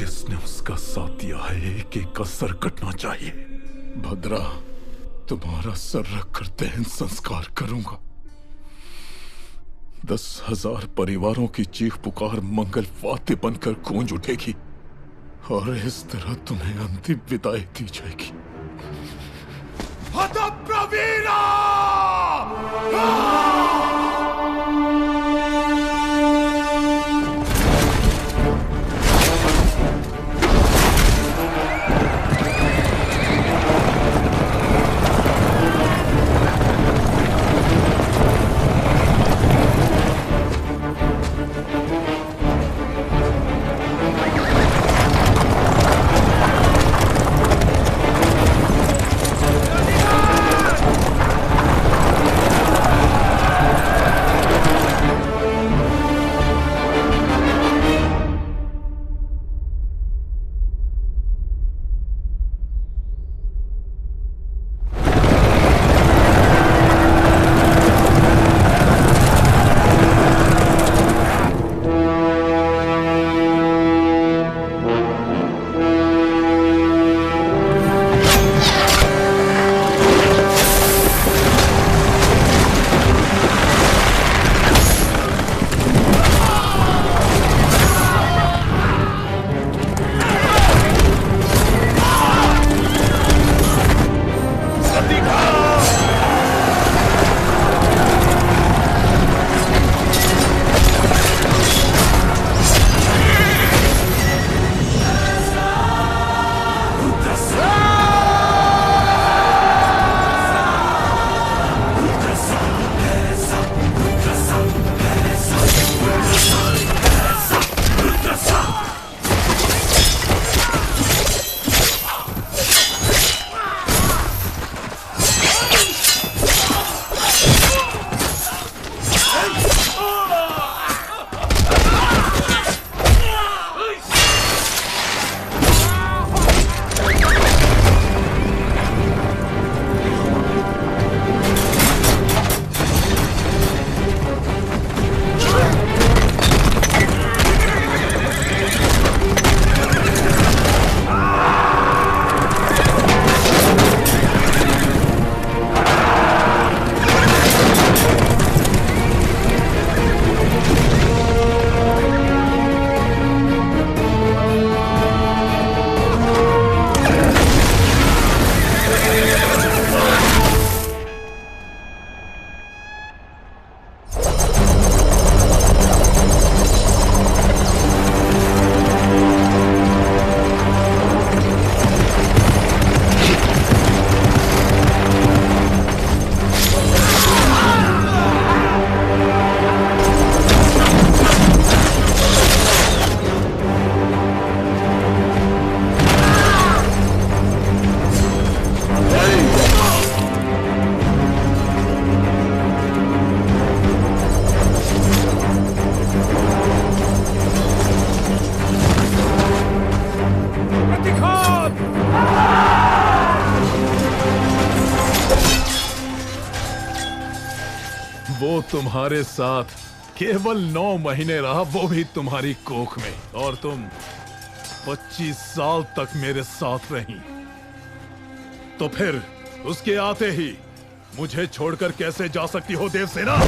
जिसने उसका साथ दिया है, एक एक का सर कटना चाहिए। भद्रा, तुम्हारा सर रखकर दहन संस्कार करूंगा। 10,000 परिवारों की चीख पुकार मंगल वाद्य बनकर गूंज उठेगी और इस तरह तुम्हें अंतिम विदाई दी जाएगी। हतप्रवीरा! वो तुम्हारे साथ केवल 9 महीने रहा, वो भी तुम्हारी कोख में, और तुम 25 साल तक मेरे साथ रही। तो फिर उसके आते ही मुझे छोड़कर कैसे जा सकती हो देवसेना?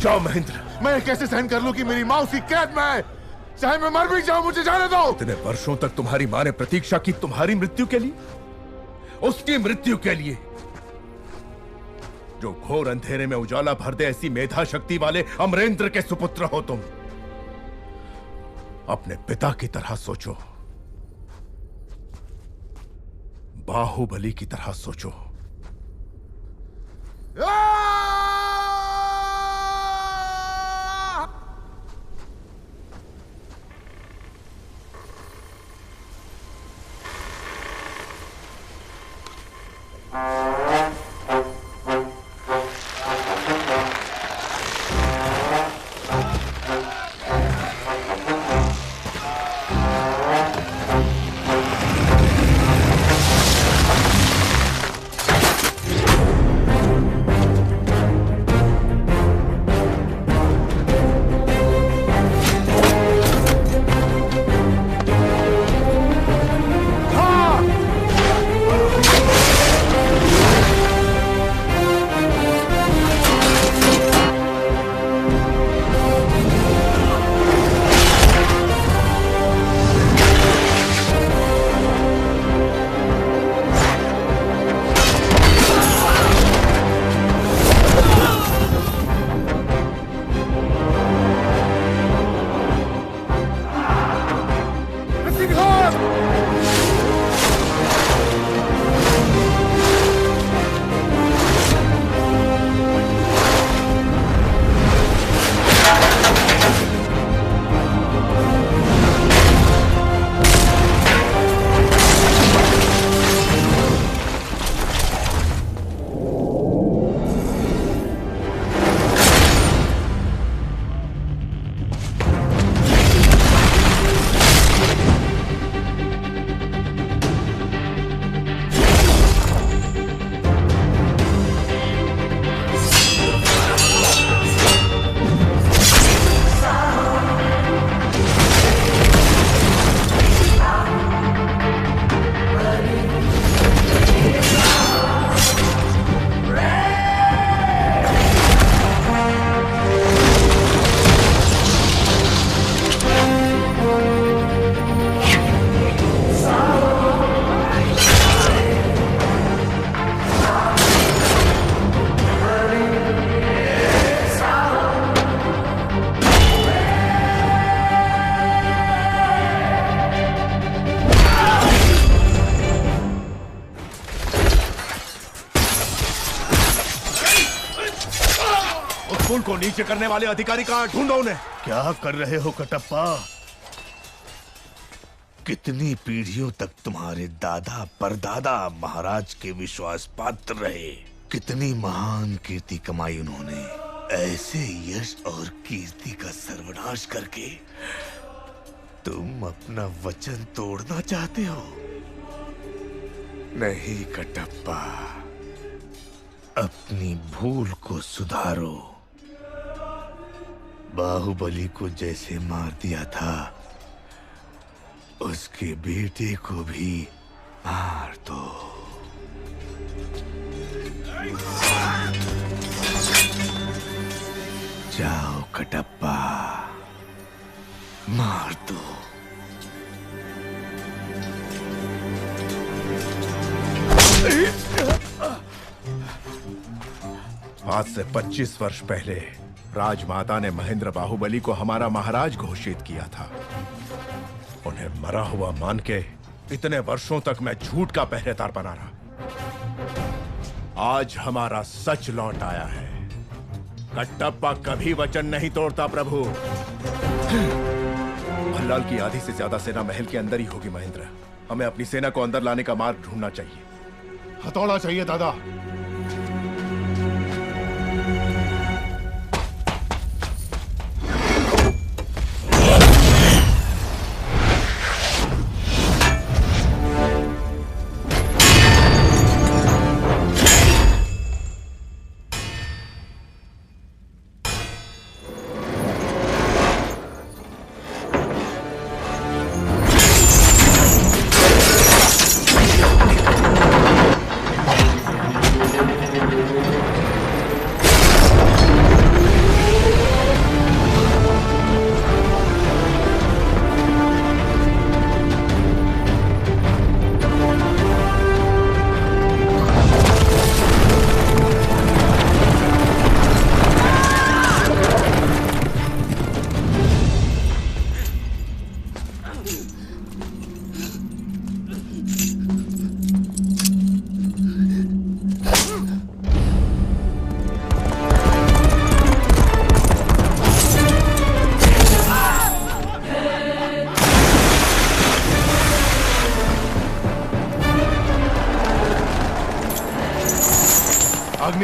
जाओ महेंद्र। मैं कैसे सहन कर लूं कि मेरी माँ उसकी कैद में है? चाहे मैं मर भी जाऊं, मुझे जाने दो। इतने वर्षों तक तुम्हारी माँ ने प्रतीक्षा की तुम्हारी मृत्यु के लिए, उसकी मृत्यु के लिए। जो घोर अंधेरे में उजाला भर दे, ऐसी मेधा शक्ति वाले अमरेंद्र के सुपुत्र हो तुम। अपने पिता की तरह सोचो, बाहुबली की तरह सोचो। पुल को नीचे करने वाले अधिकारी कहां? ढूंढो उन्हें। क्या कर रहे हो कटप्पा? कितनी पीढ़ियों तक तुम्हारे दादा परदादा महाराज के विश्वास पात्र रहे, कितनी महान कीर्ति कमाई उन्होंने। ऐसे यश और कीर्ति का सर्वनाश करके तुम अपना वचन तोड़ना चाहते हो? नहीं कटप्पा, अपनी भूल को सुधारो। बाहुबली को जैसे मार दिया था, उसके बेटे को भी मार दो। जाओ कटप्पा, मार दो। आज से 25 वर्ष पहले राजमाता ने महेंद्र बाहुबली को हमारा महाराज घोषित किया था। उन्हें मरा हुआ मान के इतने वर्षों तक मैं झूठ का पहरेदार बना रहा। आज हमारा सच लौट आया है। कटप्पा कभी वचन नहीं तोड़ता प्रभु। भल्लाल की आधी से ज्यादा सेना महल के अंदर ही होगी महेंद्र। हमें अपनी सेना को अंदर लाने का मार्ग ढूंढना चाहिए। हथौड़ा चाहिए दादा।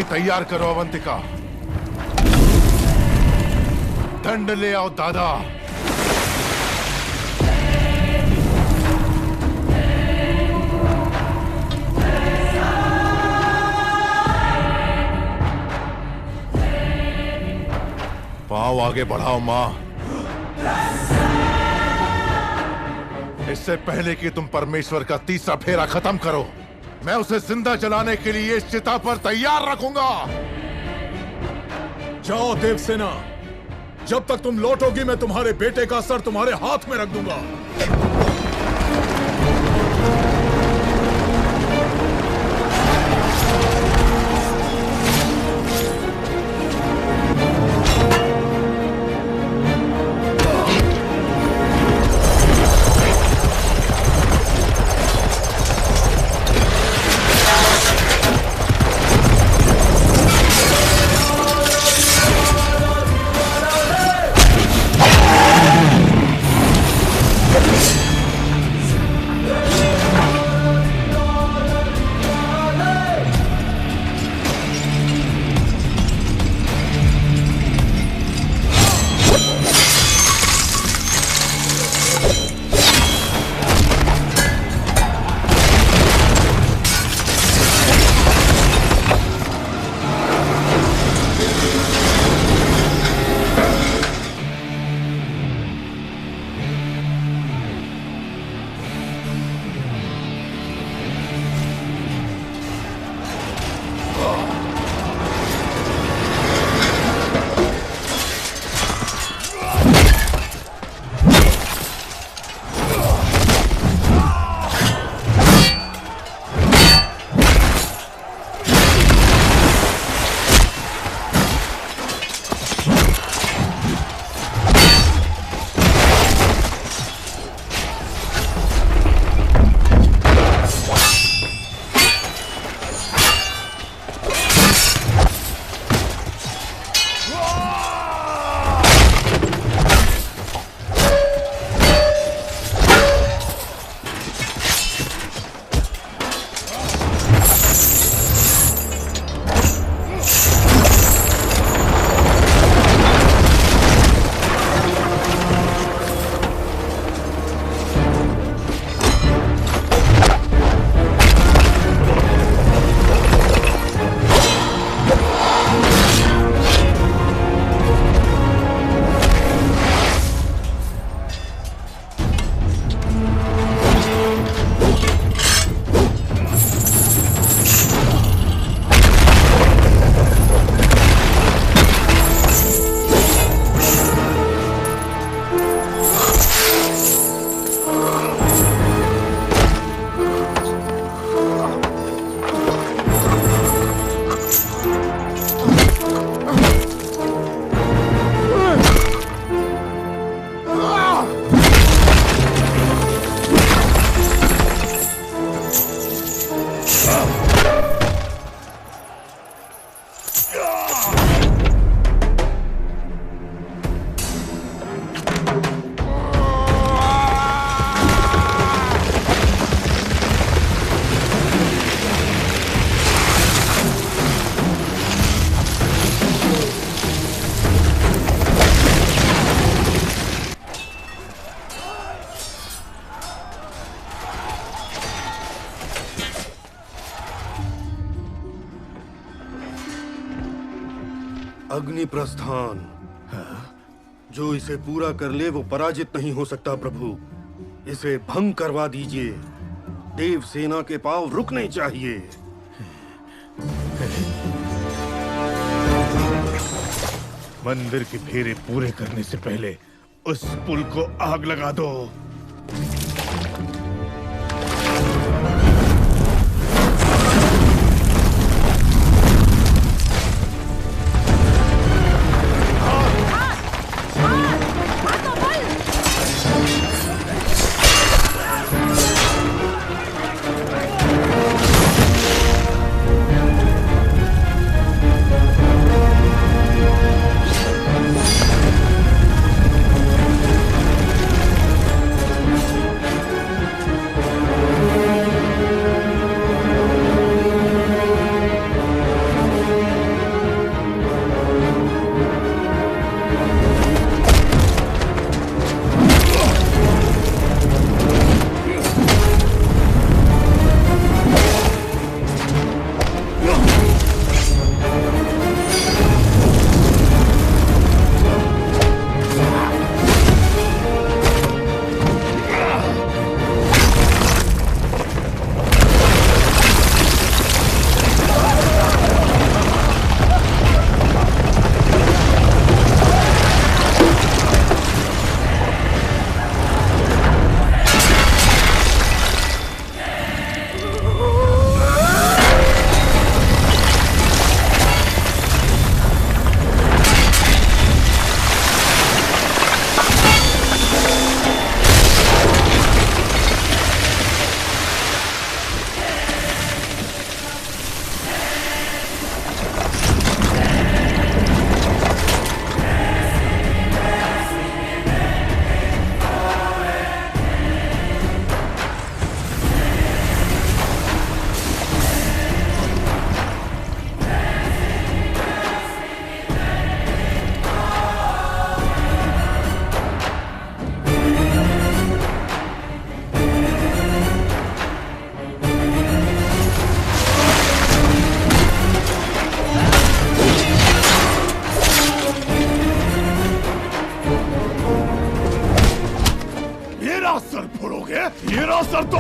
तैयार करो अवंतिका। दंड ले आओ दादा। पांव आगे बढ़ाओ मां। इससे पहले कि तुम परमेश्वर का तीसरा फेरा खत्म करो, मैं उसे जिंदा जलाने के लिए इस चिता पर तैयार रखूंगा। जाओ देवसेना, जब तक तुम लौटोगी मैं तुम्हारे बेटे का सर तुम्हारे हाथ में रख दूंगा। अग्नि प्रस्थान। जो इसे पूरा कर ले वो पराजित नहीं हो सकता प्रभु। इसे भंग करवा दीजिए। देव सेना के पांव रुकने चाहिए। मंदिर के फेरे पूरे करने से पहले उस पुल को आग लगा दो। मेरा सर फोड़ोगे? मेरा सर तो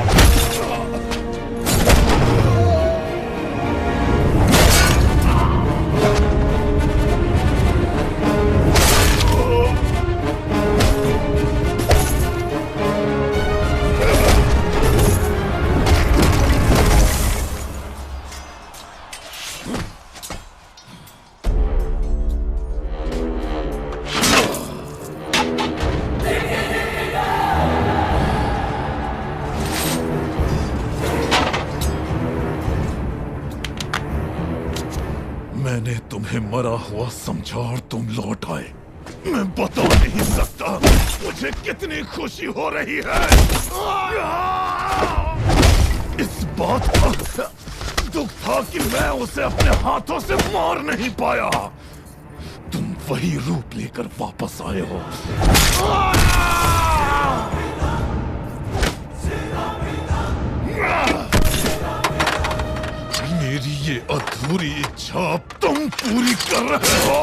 मैंने तुम्हें मरा हुआ समझा और तुम लौट आए। मैं बता नहीं सकता मुझे कितनी खुशी हो रही है। इस बात का दुख था कि मैं उसे अपने हाथों से मार नहीं पाया। तुम वही रूप लेकर वापस आए हो। मेरी ये अधूरी इच्छा अब तुम पूरी कर रहे हो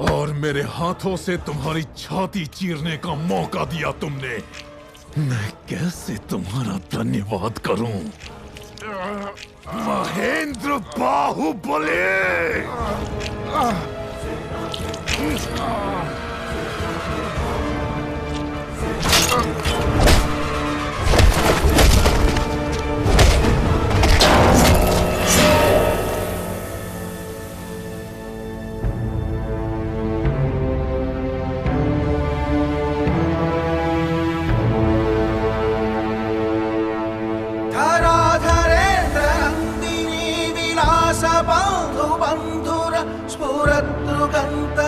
और मेरे हाथों से तुम्हारी छाती चीरने का मौका दिया तुमने। मैं कैसे तुम्हारा धन्यवाद करूं? महेंद्र बाहुबली!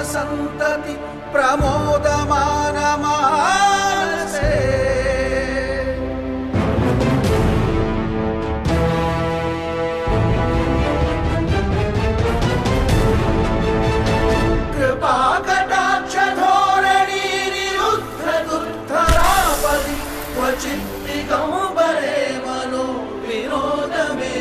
संतति प्रमोदमान मानसे कृपा कटाक्ष धोरणी निरुद्ध दुर्धरापदि क्वचित् दिगंबरे मनो विनोद में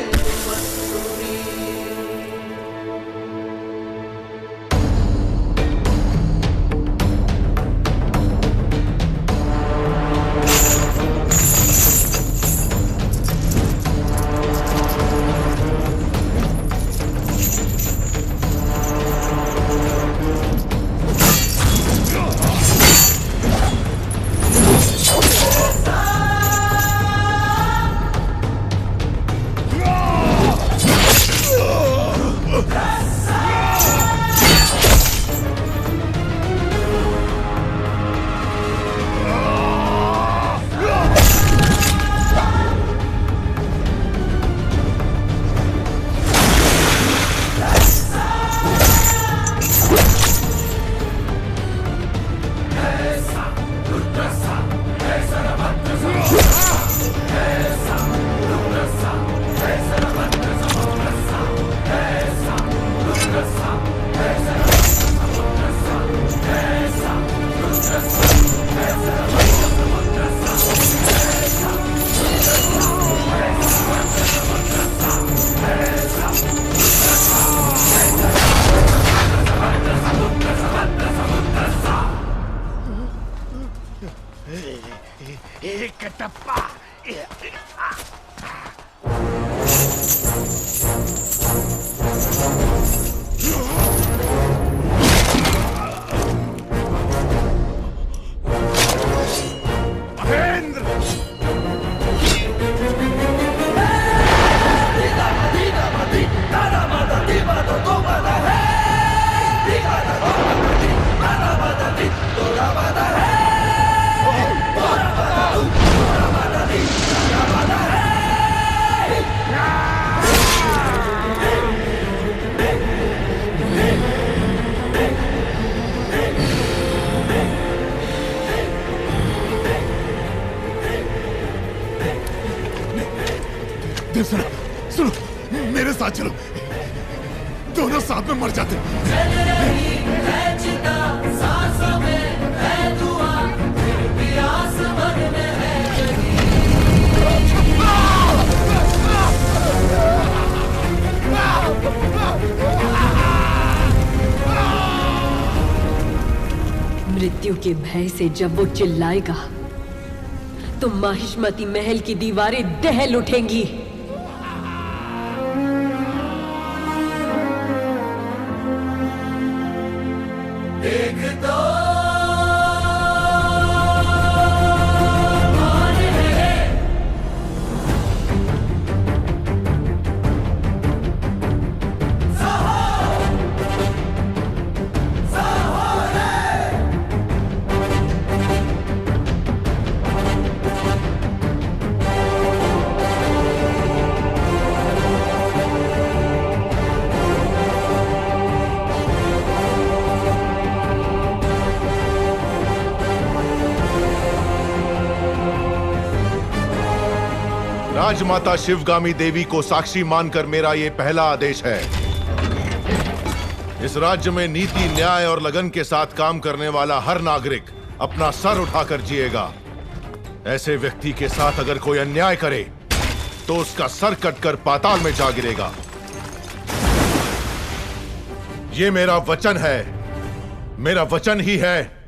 सुनो सुनो, मेरे साथ चलो, दोनों साथ में मर जाते। मृत्यु के भय से जब वो चिल्लाएगा तो माहिष्मती महल की दीवारें दहल उठेंगी। एक तो राजमाता शिवगामी देवी को साक्षी मानकर मेरा ये पहला आदेश है। इस राज्य में नीति, न्याय और लगन के साथ काम करने वाला हर नागरिक अपना सर उठाकर जिएगा। ऐसे व्यक्ति के साथ अगर कोई अन्याय करे तो उसका सर कटकर पाताल में जा गिरेगा। ये मेरा वचन है, मेरा वचन ही है।